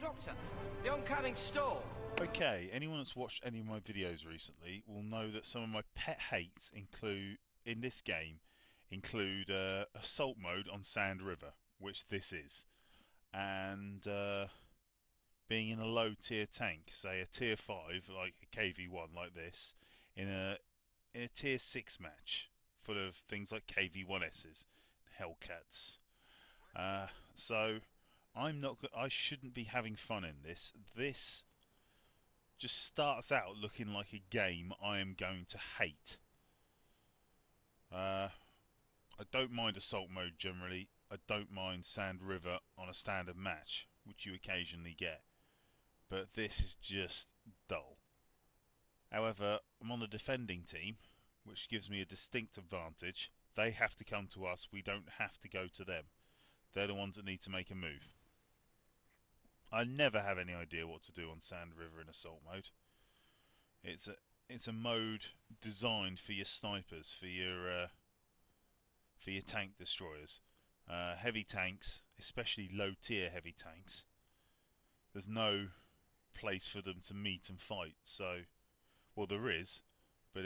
Doctor, the oncoming storm. Okay, anyone that's watched any of my videos recently will know that some of my pet hates include in this game include assault mode on Sand River, which this is, and being in a low tier tank, say a tier 5 like a KV1 like this, in a tier 6 match full of things like KV1Ss, Hellcats. So I shouldn't be having fun in this. This just starts out looking like a game I am going to hate. I don't mind assault mode generally. I don't mind Sand River on a standard match, which you occasionally get. But this is just dull. However, I'm on the defending team, which gives me a distinct advantage. They have to come to us, we don't have to go to them. They're the ones that need to make a move. I never have any idea what to do on Sand River in assault mode. It's a mode designed for your snipers, for your tank destroyers, heavy tanks, especially low tier heavy tanks. There's no place for them to meet and fight. So, well, there is, but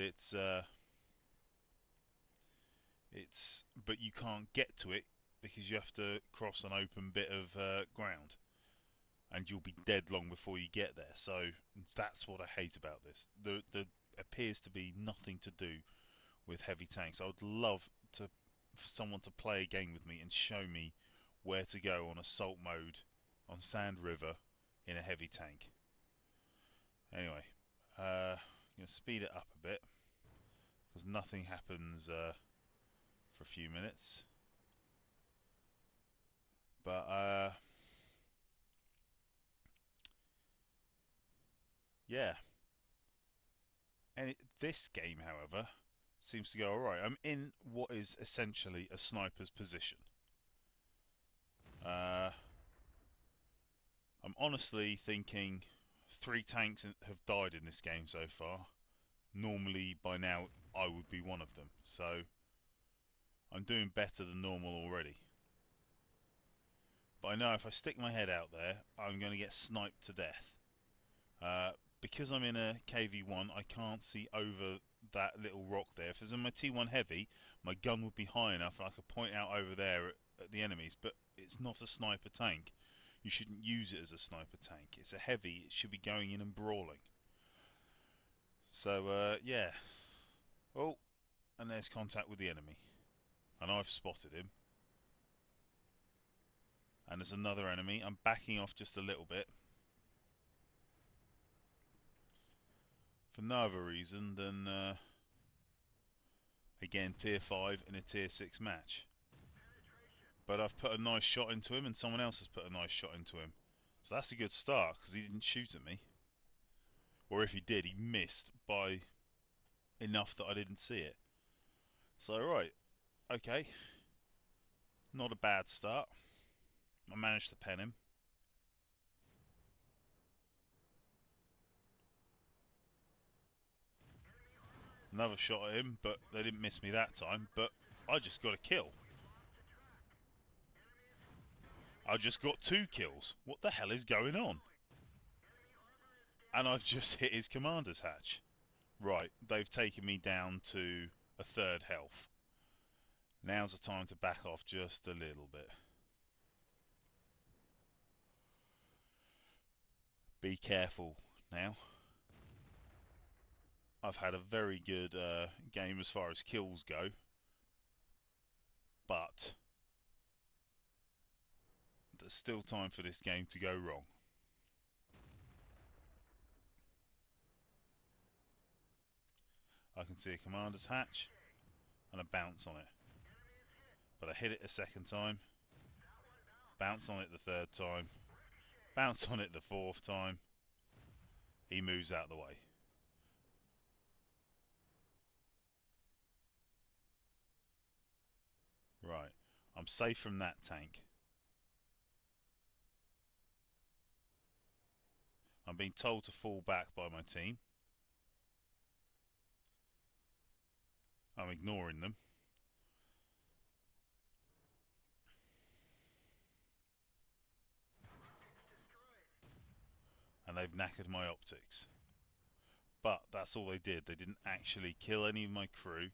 but you can't get to it because you have to cross an open bit of ground, and you'll be dead long before you get there. So that's what I hate about this. There appears to be nothing to do with heavy tanks. I would love for someone to play a game with me and show me where to go on assault mode on Sand River in a heavy tank. Anyway, I'm going to speed it up a bit because nothing happens for a few minutes. But yeah. And this game, however, seems to go alright. I'm in what is essentially a sniper's position. I'm honestly thinking 3 tanks have died in this game so far. Normally, by now, I would be one of them. So, I'm doing better than normal already. But I know if I stick my head out there, I'm going to get sniped to death. Because I'm in a KV1, I can't see over that little rock there. If it was in my T1 Heavy, my gun would be high enough and I could point out over there at the enemies. But it's not a sniper tank. You shouldn't use it as a sniper tank. It's a heavy, it should be going in and brawling. So, yeah. Oh, and there's contact with the enemy. And I've spotted him. And there's another enemy. I'm backing off just a little bit. For no other reason than, again, tier 5 in a tier 6 match. But I've put a nice shot into him and someone else has put a nice shot into him. So that's a good start because he didn't shoot at me. Or if he did, he missed by enough that I didn't see it. So, right. Okay. Not a bad start. I managed to pen him. Another shot at him, but they didn't miss me that time. But I just got a kill. I just got 2 kills. What the hell is going on? And I've just hit his commander's hatch. Right, they've taken me down to a 3rd health. Now's the time to back off just a little bit. Be careful now. I've had a very good game as far as kills go. But there's still time for this game to go wrong. I can see a commander's hatch and a bounce on it. But I hit it a 2nd time. Bounce on it the 3rd time. Bounce on it the 4th time. He moves out of the way. Right. I'm safe from that tank. I'm being told to fall back by my team. I'm ignoring them. they've knackered my optics. But that's all they did. They didn't actually kill any of my crew,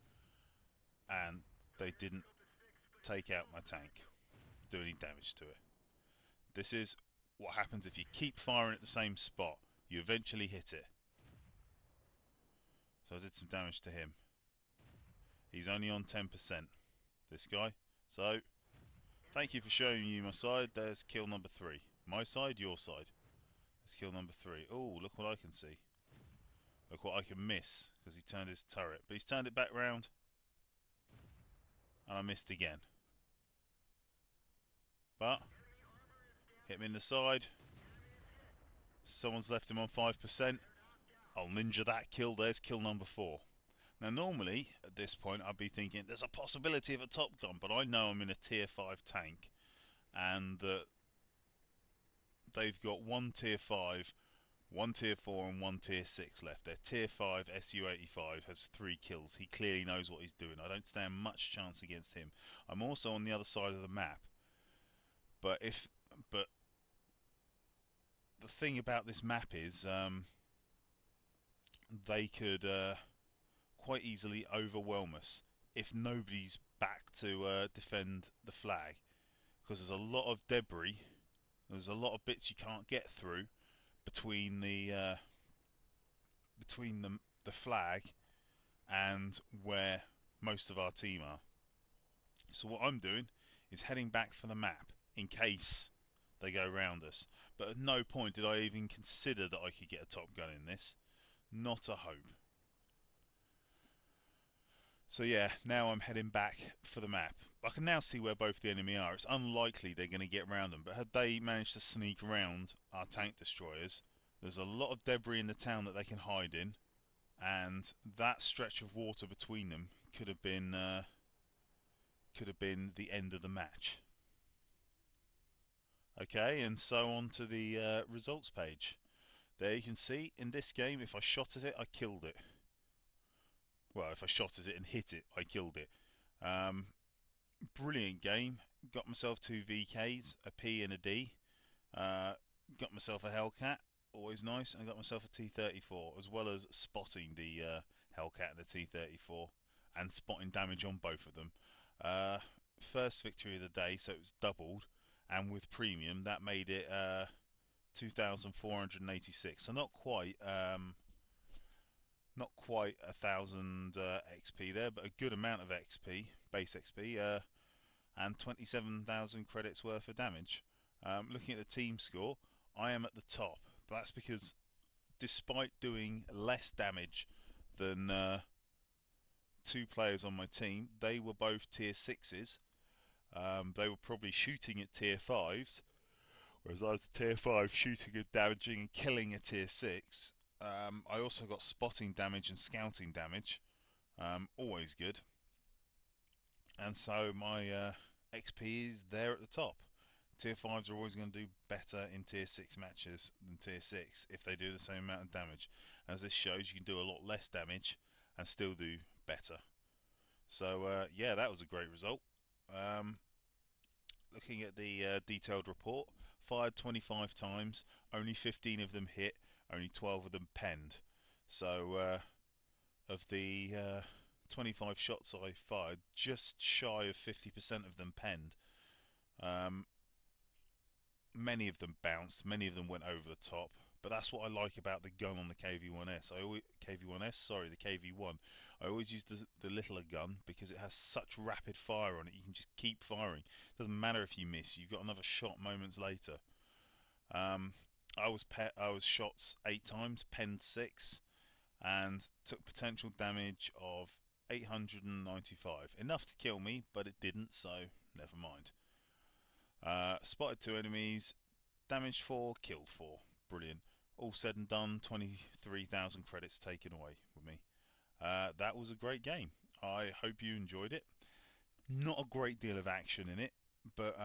and they didn't take out my tank, do any damage to it. This is what happens if you keep firing at the same spot. You eventually hit it. So I did some damage to him. He's only on 10%, this guy. So, thank you for showing you my side. There's kill number 3. My side, your side. There's kill number 3. Oh, look what I can see. Look what I can miss, because he turned his turret. But he's turned it back round. And I missed again. But, hit him in the side. Someone's left him on 5%. I'll ninja that kill. There's kill number 4. Now normally, at this point, I'd be thinking, there's a possibility of a top gun, but I know I'm in a tier 5 tank, and that they've got one tier 5, one tier 4, and one tier 6 left. Their tier 5 SU-85 has 3 kills. He clearly knows what he's doing. I don't stand much chance against him. I'm also on the other side of the map, but the thing about this map is they could quite easily overwhelm us if nobody's back to defend the flag, because there's a lot of debris, there's a lot of bits you can't get through between the flag and where most of our team are. So what I'm doing is heading back for the map in case they go round us, but at no point did I even consider that I could get a top gun in this. Not a hope. So yeah, now I'm heading back for the map. I can now see where both the enemy are. It's unlikely they're going to get round them, but had they managed to sneak around our tank destroyers, there's a lot of debris in the town that they can hide in, and that stretch of water between them could have been the end of the match. Okay, and so on to the results page. There you can see, in this game, if I shot at it, I killed it. Well, if I shot at it and hit it, I killed it. Brilliant game. Got myself 2 VKs, a P and a D. Got myself a Hellcat, always nice. And got myself a T-34, as well as spotting the Hellcat and the T-34, and spotting damage on both of them. First victory of the day, so it was doubled. And with premium, that made it 2,486. So not quite 1,000 XP there, but a good amount of XP, base XP, and 27,000 credits worth of damage. Looking at the team score, I am at the top. But that's because, despite doing less damage than 2 players on my team, they were both tier 6s. They were probably shooting at tier 5s, whereas I was a tier 5 shooting and damaging and killing a tier 6. I also got spotting damage and scouting damage, always good. And so my XP is there at the top. Tier 5s are always going to do better in tier 6 matches than tier 6 if they do the same amount of damage. As this shows, you can do a lot less damage and still do better. So yeah, that was a great result. Looking at the detailed report, fired 25 times, only 15 of them hit, only 12 of them penned. So of the 25 shots I fired, just shy of 50% of them penned. Many of them bounced, many of them went over the top, but that's what I like about the gun on the KV-1S. The KV-1. I always use the littler gun because it has such rapid fire on it. You can just keep firing. Doesn't matter if you miss. You've got another shot moments later. I was shot 8 times, penned 6, and took potential damage of 895. Enough to kill me, but it didn't, so never mind. Spotted 2 enemies, damaged 4, killed 4. Brilliant. All said and done, 23,000 credits taken away with me. That was a great game. I hope you enjoyed it. Not a great deal of action in it, but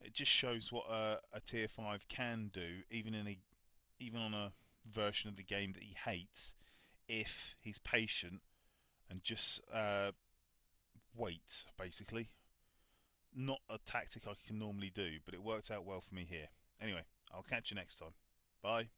it just shows what a tier 5 can do, even on a version of the game that he hates, if he's patient and just waits, basically. Not a tactic I can normally do, but it worked out well for me here. Anyway, I'll catch you next time. Bye.